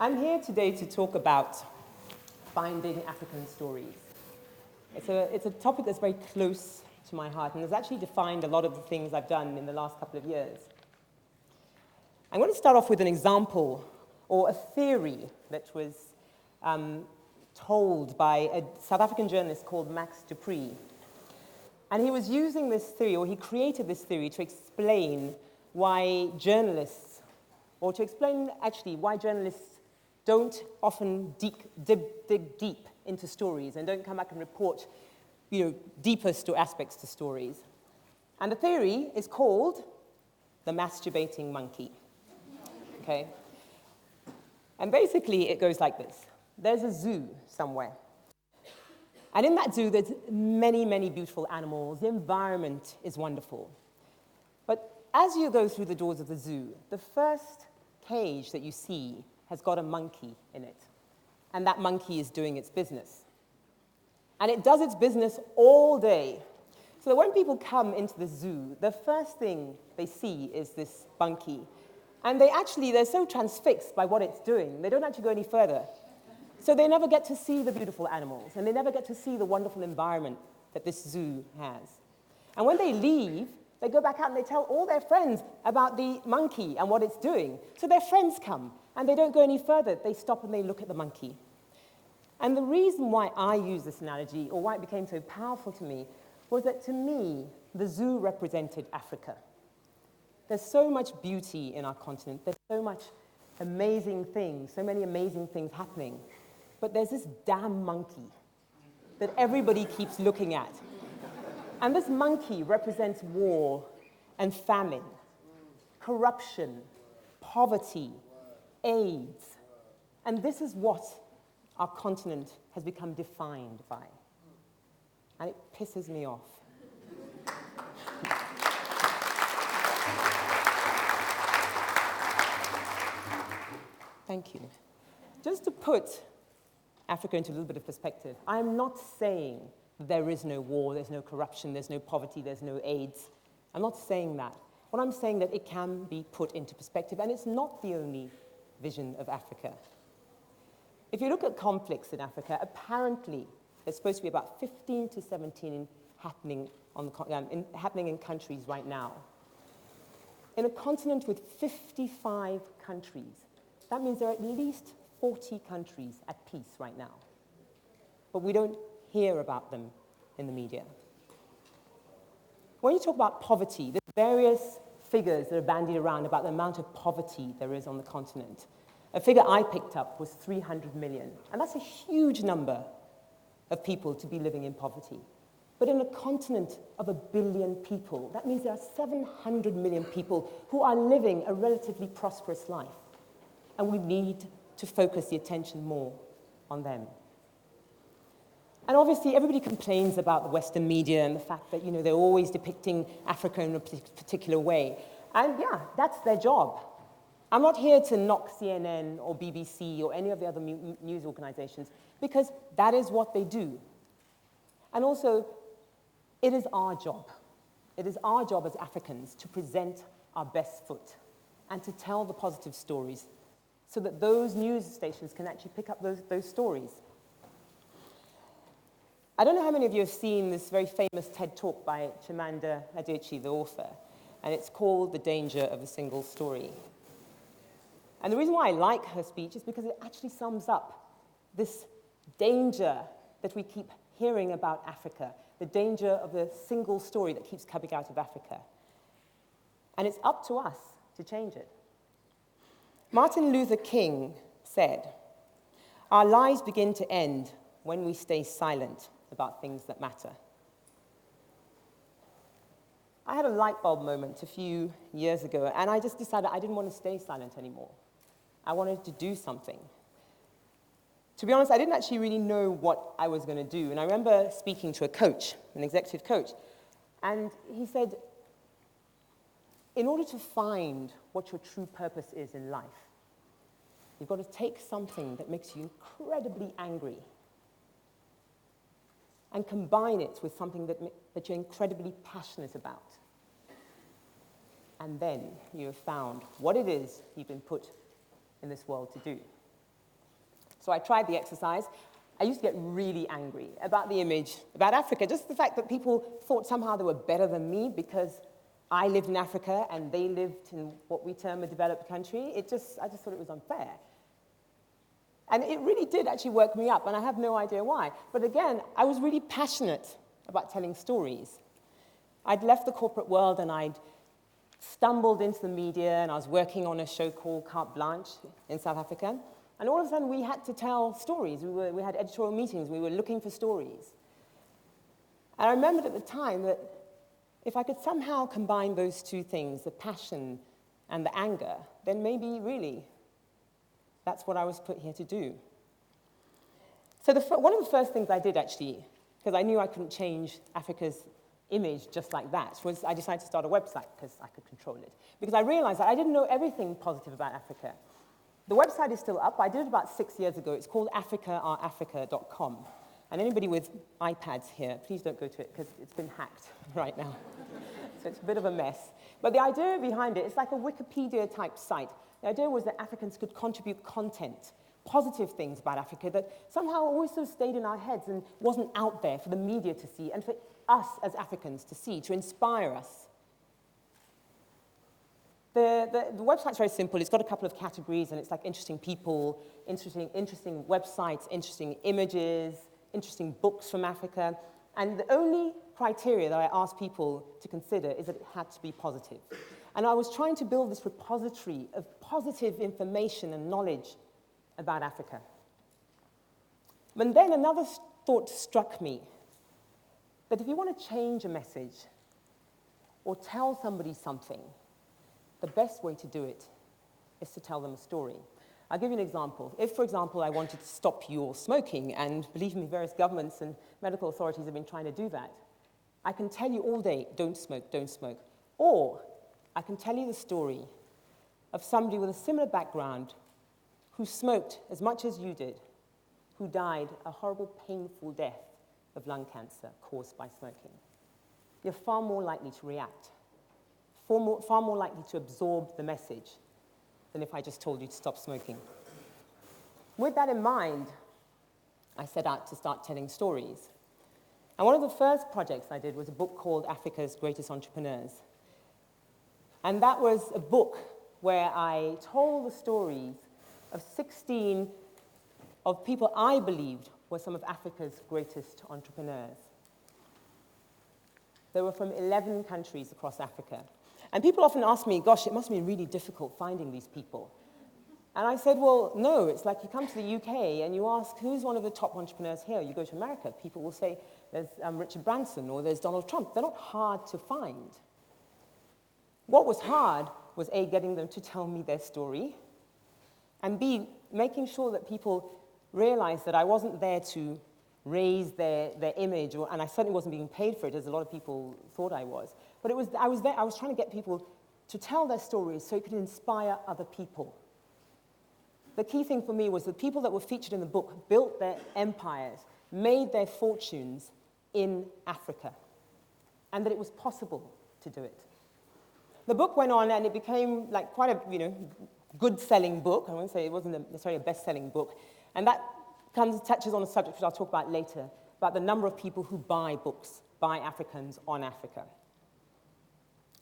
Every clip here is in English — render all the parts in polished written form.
I'm here today to talk about finding African stories. It's a topic that's very close to my heart and has actually defined a lot of the things I've done in the last couple of years. I'm going to start off with an example or a theory that was told by a South African journalist called Max Dupree. And he was using this theory, or he created this theory to explain why journalists, or to explain actually why journalists don't often dig deep into stories and don't come back and report, deeper aspects to stories. And the theory is called the masturbating monkey. Okay? And basically, it goes like this. There's a zoo somewhere. And in that zoo, there's many, many beautiful animals. The environment is wonderful. But as you go through the doors of the zoo, the first cage that you see has got a monkey in it. And that monkey is doing its business. And it does its business all day. So that when people come into the zoo, the first thing they see is this monkey. And they're so transfixed by what it's doing, they don't actually go any further. So they never get to see the beautiful animals, and they never get to see the wonderful environment that this zoo has. And when they leave, they go back out and they tell all their friends about the monkey and what it's doing. So their friends come, and they don't go any further. They stop and they look at the monkey. And the reason why I use this analogy, or why it became so powerful to me, was that to me, the zoo represented Africa. There's so much beauty in our continent. There's so much amazing things, so many amazing things happening. But there's this damn monkey that everybody keeps looking at. And this monkey represents war and famine, corruption, poverty, AIDS. And this is what our continent has become defined by. And it pisses me off. Thank you. Just to put Africa into a little bit of perspective, I'm not saying there is no war, there's no corruption, there's no poverty, there's no AIDS. I'm not saying that. What I'm saying that it can be put into perspective, and it's not the only vision of Africa. If you look at conflicts in Africa, apparently there's supposed to be about 15 to 17 happening in countries right now. In a continent with 55 countries, that means there are at least 40 countries at peace right now. But we don't hear about them in the media. When you talk about poverty, there's various figures that are bandied around about the amount of poverty there is on the continent. A figure I picked up was 300 million. And that's a huge number of people to be living in poverty. But in a continent of 1 billion people, that means there are 700 million people who are living a relatively prosperous life. And we need to focus the attention more on them. And obviously, everybody complains about the Western media and the fact that, they're always depicting Africa in a particular way. And yeah, that's their job. I'm not here to knock CNN or BBC or any of the other news organizations, because that is what they do. And also, it is our job. It is our job as Africans to present our best foot and to tell the positive stories so that those news stations can actually pick up those stories. I don't know how many of you have seen this very famous TED talk by Chimamanda Adichie, the author, and it's called The Danger of a Single Story. And the reason why I like her speech is because it actually sums up this danger that we keep hearing about Africa, the danger of the single story that keeps coming out of Africa. And it's up to us to change it. Martin Luther King said, "Our lives begin to end when we stay silent about things that matter." I had a light bulb moment a few years ago, and I just decided I didn't want to stay silent anymore. I wanted to do something. To be honest, I didn't actually really know what I was going to do, and I remember speaking to a coach, an executive coach, and he said, in order to find what your true purpose is in life, you've got to take something that makes you incredibly angry and combine it with something that you're incredibly passionate about. And then you have found what it is you've been put in this world to do. So I tried the exercise. I used to get really angry about the image, about Africa, just the fact that people thought somehow they were better than me because I lived in Africa and they lived in what we term a developed country. I just thought it was unfair. And it really did actually work me up, and I have no idea why. But again, I was really passionate about telling stories. I'd left the corporate world and I'd stumbled into the media, and I was working on a show called Carte Blanche in South Africa. And all of a sudden, we had to tell stories. We had editorial meetings. We were looking for stories. And I remembered at the time that if I could somehow combine those two things, the passion and the anger, then maybe really that's what I was put here to do. So one of the first things I did, actually, because I knew I couldn't change Africa's image just like that, was I decided to start a website because I could control it. Because I realized that I didn't know everything positive about Africa. The website is still up. I did it about 6 years ago. It's called africaourafrica.com. And anybody with iPads here, please don't go to it because it's been hacked right now. So it's a bit of a mess. But the idea behind it, it's like a Wikipedia-type site. The idea was that Africans could contribute content, positive things about Africa that somehow also stayed in our heads and wasn't out there for the media to see and for us as Africans to see, to inspire us. The website's very simple. It's got a couple of categories, and it's like interesting people, interesting websites, interesting images, interesting books from Africa. And the only criteria that I asked people to consider is that it had to be positive. And I was trying to build this repository of positive information and knowledge about Africa. But then another thought struck me, that if you want to change a message or tell somebody something, the best way to do it is to tell them a story. I'll give you an example. If, for example, I wanted to stop you all smoking, and believe me, various governments and medical authorities have been trying to do that, I can tell you all day, don't smoke, don't smoke. Or I can tell you the story of somebody with a similar background who smoked as much as you did, who died a horrible, painful death of lung cancer caused by smoking. You're far more likely to react, far more likely to absorb the message than if I just told you to stop smoking. With that in mind, I set out to start telling stories. And one of the first projects I did was a book called Africa's Greatest Entrepreneurs. And that was a book where I told the stories of 16 of people I believed were some of Africa's greatest entrepreneurs. They were from 11 countries across Africa. And people often ask me, gosh, it must be really difficult finding these people. And I said, well, no, it's like you come to the UK and you ask, who's one of the top entrepreneurs here? You go to America, people will say, there's Richard Branson or there's Donald Trump. They're not hard to find. What was hard was A, getting them to tell me their story, and B, making sure that people realized that I wasn't there to raise their image, and I certainly wasn't being paid for it, as a lot of people thought I was. But I was trying to get people to tell their stories so it could inspire other people. The key thing for me was the people that were featured in the book built their empires, made their fortunes in Africa, and that it was possible to do it. The book went on, and it became like quite a good-selling book. I won't say it wasn't necessarily a best-selling book, and that touches on a subject which I'll talk about later, about the number of people who buy books by Africans on Africa.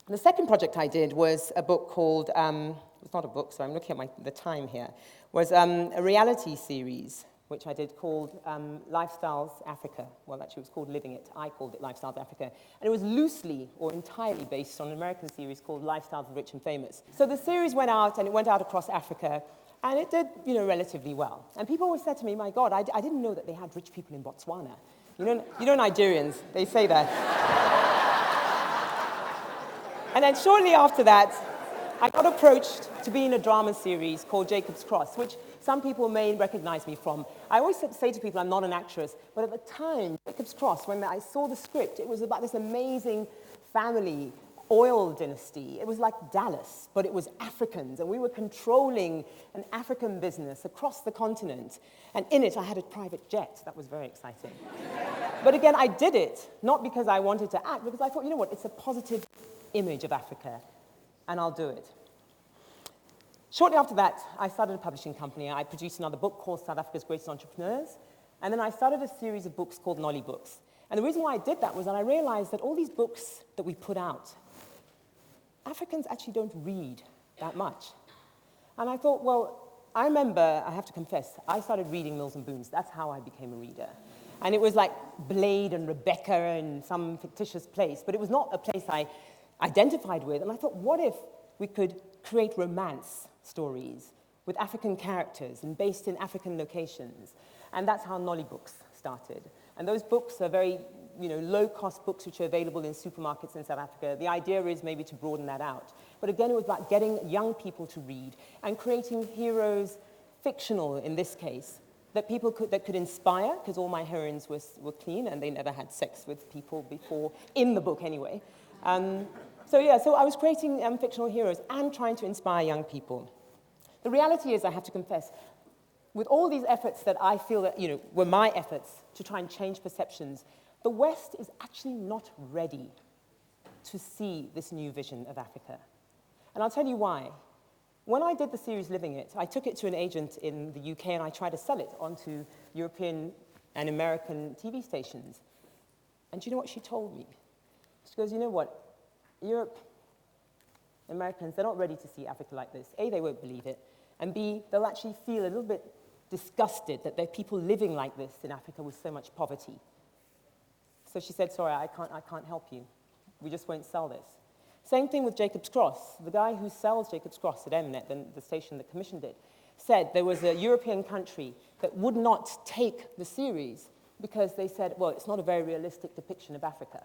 The second project I did was a book called, it's not a book, so I'm looking at the time here, was a reality series, which I did called Lifestyles Africa. Well, actually, it was called Living It. I called it Lifestyles Africa. And it was loosely or entirely based on an American series called Lifestyles of Rich and Famous. So the series went out, and it went out across Africa, and it did, relatively well. And people always said to me, my God, I didn't know that they had rich people in Botswana. You know Nigerians, they say that. And then shortly after that, I got approached to be in a drama series called Jacob's Cross, which some people may recognize me from. I always say to people I'm not an actress, but at the time, Jacob's Cross, when I saw the script, it was about this amazing family, oil dynasty. It was like Dallas, but it was Africans, and we were controlling an African business across the continent. And in it, I had a private jet. That was very exciting. But again, I did it, not because I wanted to act, because I thought, you know what, it's a positive image of Africa, and I'll do it. Shortly after that, I started a publishing company. I produced another book called South Africa's Greatest Entrepreneurs, and then I started a series of books called Nolly Books. And the reason why I did that was that I realized that all these books that we put out, Africans actually don't read that much. And I thought, well, I remember, I have to confess, I started reading Mills and Boons. That's how I became a reader. And it was like Blade and Rebecca in some fictitious place, but it was not a place I identified with. And I thought, what if we could create romance stories with African characters and based in African locations? And that's how Nolly Books started. And those books are very, low-cost books which are available in supermarkets in South Africa. The idea is maybe to broaden that out. But again, it was about getting young people to read and creating heroes, fictional in this case, that could inspire, because all my heroines were clean and they never had sex with people before, in the book anyway. So I was creating fictional heroes and trying to inspire young people. The reality is, I have to confess, with all these efforts that I feel that, were my efforts to try and change perceptions, the West is actually not ready to see this new vision of Africa. And I'll tell you why. When I did the series Living It, I took it to an agent in the UK and I tried to sell it onto European and American TV stations. And do you know what she told me? She goes, you know what, Europe, Americans, they're not ready to see Africa like this. A, they won't believe it, and B, they'll actually feel a little bit disgusted that there are people living like this in Africa with so much poverty. So she said, sorry, I can't help you. We just won't sell this. Same thing with Jacob's Cross. The guy who sells Jacob's Cross at MNet, the station that commissioned it, said there was a European country that would not take the series because they said, well, it's not a very realistic depiction of Africa.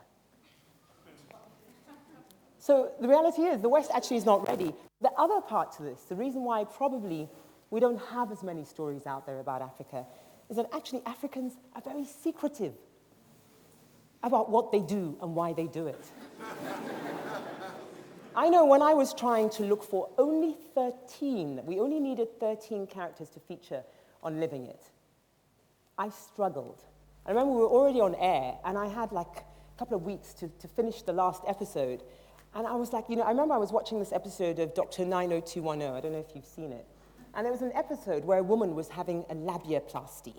So the reality is, the West actually is not ready. The other part to this, the reason why probably we don't have as many stories out there about Africa, is that actually Africans are very secretive about what they do and why they do it. I know when I was trying to look for only 13, we only needed 13 characters to feature on Living It, I struggled. I remember we were already on air, and I had like a couple of weeks to finish the last episode. And I was like, I remember I was watching this episode of Dr. 90210. I don't know if you've seen it. And there was an episode where a woman was having a labiaplasty.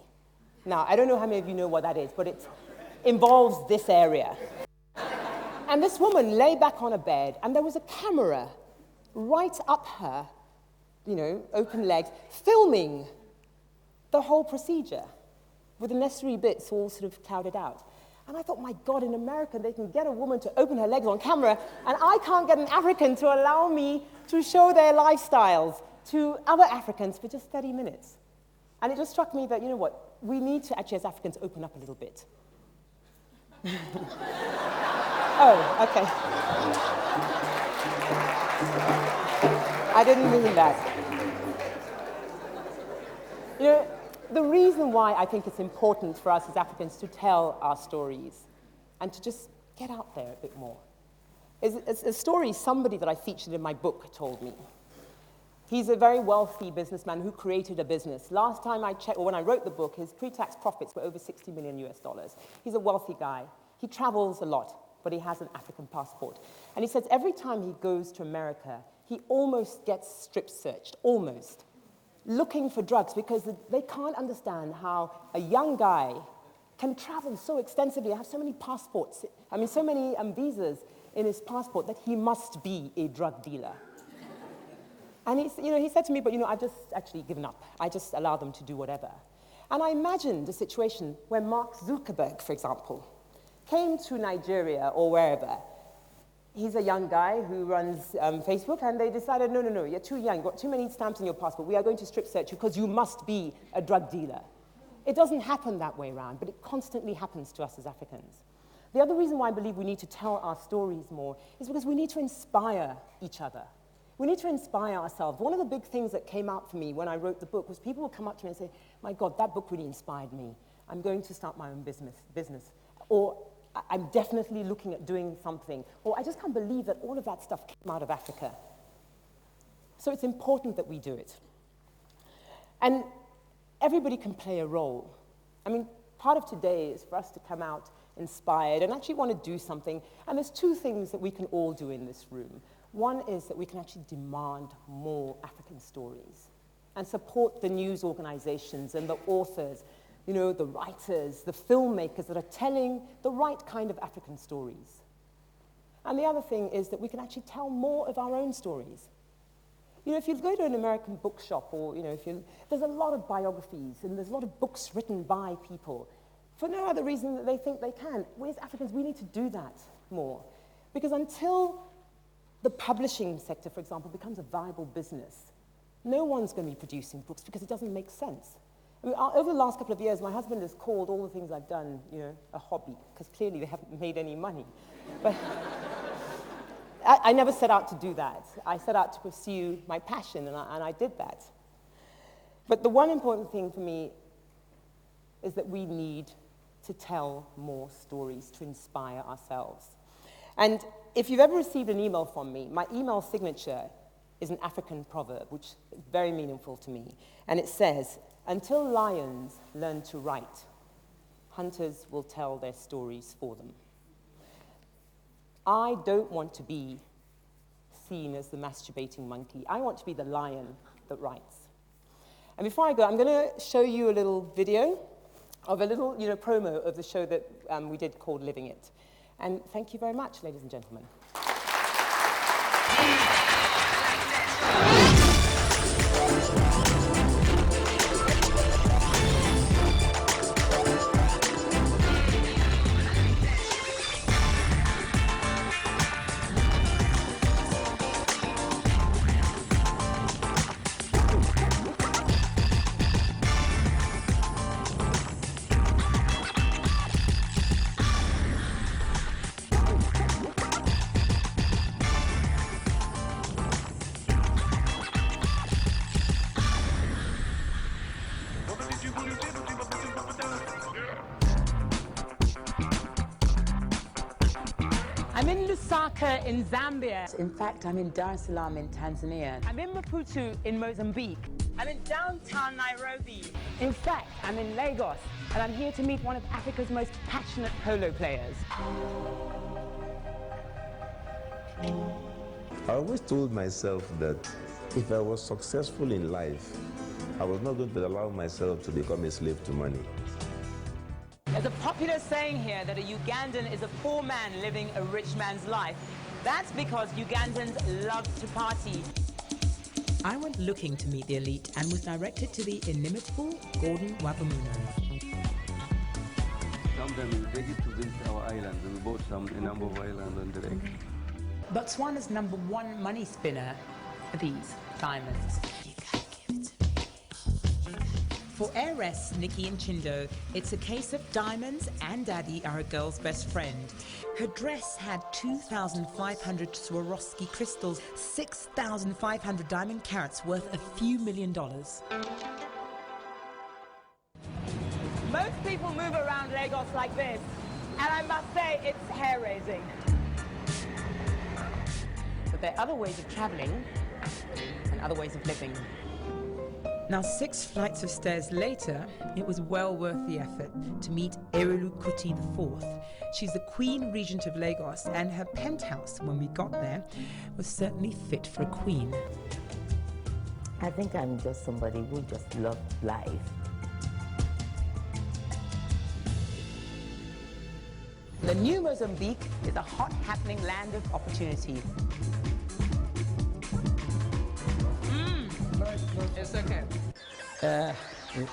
Now, I don't know how many of you know what that is, but it involves this area. And this woman lay back on a bed, and there was a camera right up her, open legs, filming the whole procedure with the necessary bits all sort of clouded out. And I thought, my God, in America, they can get a woman to open her legs on camera, and I can't get an African to allow me to show their lifestyles to other Africans for just 30 minutes. And it just struck me that, we need to actually, as Africans, open up a little bit. Oh, okay. I didn't mean that. The reason why I think it's important for us as Africans to tell our stories and to just get out there a bit more is a story somebody that I featured in my book told me. He's a very wealthy businessman who created a business. Last time I checked, or when I wrote the book, his pre-tax profits were over $60 million US. He's a wealthy guy. He travels a lot, but he has an African passport. And he says every time he goes to America, he almost gets strip searched, almost, looking for drugs because they can't understand how a young guy can travel so extensively, have so many passports, so many visas in his passport that he must be a drug dealer. And he said to me, but I've just actually given up. I just allow them to do whatever. And I imagined a situation where Mark Zuckerberg, for example, came to Nigeria or wherever. He's a young guy who runs Facebook, and they decided, no, you're too young, you've got too many stamps on your passport. We are going to strip search you because you must be a drug dealer. It doesn't happen that way around, but it constantly happens to us as Africans. The other reason why I believe we need to tell our stories more is because we need to inspire each other. We need to inspire ourselves. One of the big things that came out for me when I wrote the book was people would come up to me and say, my God, that book really inspired me. I'm going to start my own business. Or I'm definitely looking at doing something, or I just can't believe that all of that stuff came out of Africa. So it's important that we do it. And everybody can play a role. I mean, part of today is for us to come out inspired and actually want to do something. And there's two things that we can all do in this room. One is that we can actually demand more African stories and support the news organizations and the authors, you know, the writers, the filmmakers that are telling the right kind of African stories. And the other thing is that we can actually tell more of our own stories. You know, if you go to an American bookshop or, you know, there's a lot of biographies and there's a lot of books written by people for no other reason that they think they can. We as Africans, we need to do that more. Because until the publishing sector, for example, becomes a viable business, no one's going to be producing books because it doesn't make sense. I mean, over the last couple of years, my husband has called all the things I've done, you know, a hobby, because clearly they haven't made any money. But I never set out to do that. I set out to pursue my passion, and I did that. But the one important thing for me is that we need to tell more stories to inspire ourselves. And if you've ever received an email from me, my email signature is an African proverb, which is very meaningful to me. And it says, "Until lions learn to write, hunters will tell their stories for them." I don't want to be seen as the masturbating monkey. I want to be the lion that writes. And before I go, I'm going to show you a little video of a little, you know, promo of the show that we did called Living It. And thank you very much, ladies and gentlemen. I'm in Lusaka in Zambia. In fact, I'm in Dar es Salaam in Tanzania. I'm in Maputo in Mozambique. I'm in downtown Nairobi. In fact, I'm in Lagos, and I'm here to meet one of Africa's most passionate polo players. I always told myself that if I was successful in life, I was not going to allow myself to become a slave to money. There's a popular saying here that a Ugandan is a poor man living a rich man's life. That's because Ugandans love to party. I went looking to meet the elite and was directed to the inimitable Gordon Wabamuna. Sometimes we take it to visit our island. We bought a number of islands on direct. Botswana's #1 money spinner are these diamonds. You gotta give it to me. For heiress Nikki Nchindo, it's a case of diamonds and daddy are a girl's best friend. Her dress had 2,500 Swarovski crystals, 6,500 diamond carats worth a few $1,000,000. Most people move around Lagos like this, and I must say it's hair-raising. But there are other ways of traveling and other ways of living. Now, 6 flights of stairs later, it was well worth the effort to meet Erelu Kuti IV. She's the Queen Regent of Lagos, and her penthouse, when we got there, was certainly fit for a queen. I think I'm just somebody who just loves life. The new Mozambique is a hot, happening land of opportunity. It's okay.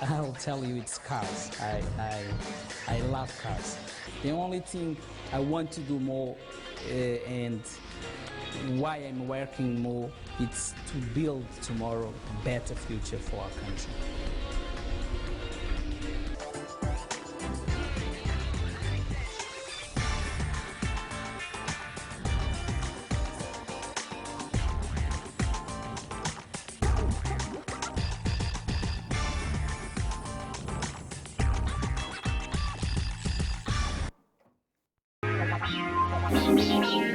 I'll tell you, it's cars. I love cars. The only thing I want to do more and why I'm working more, it's to build tomorrow a better future for our country. Bye.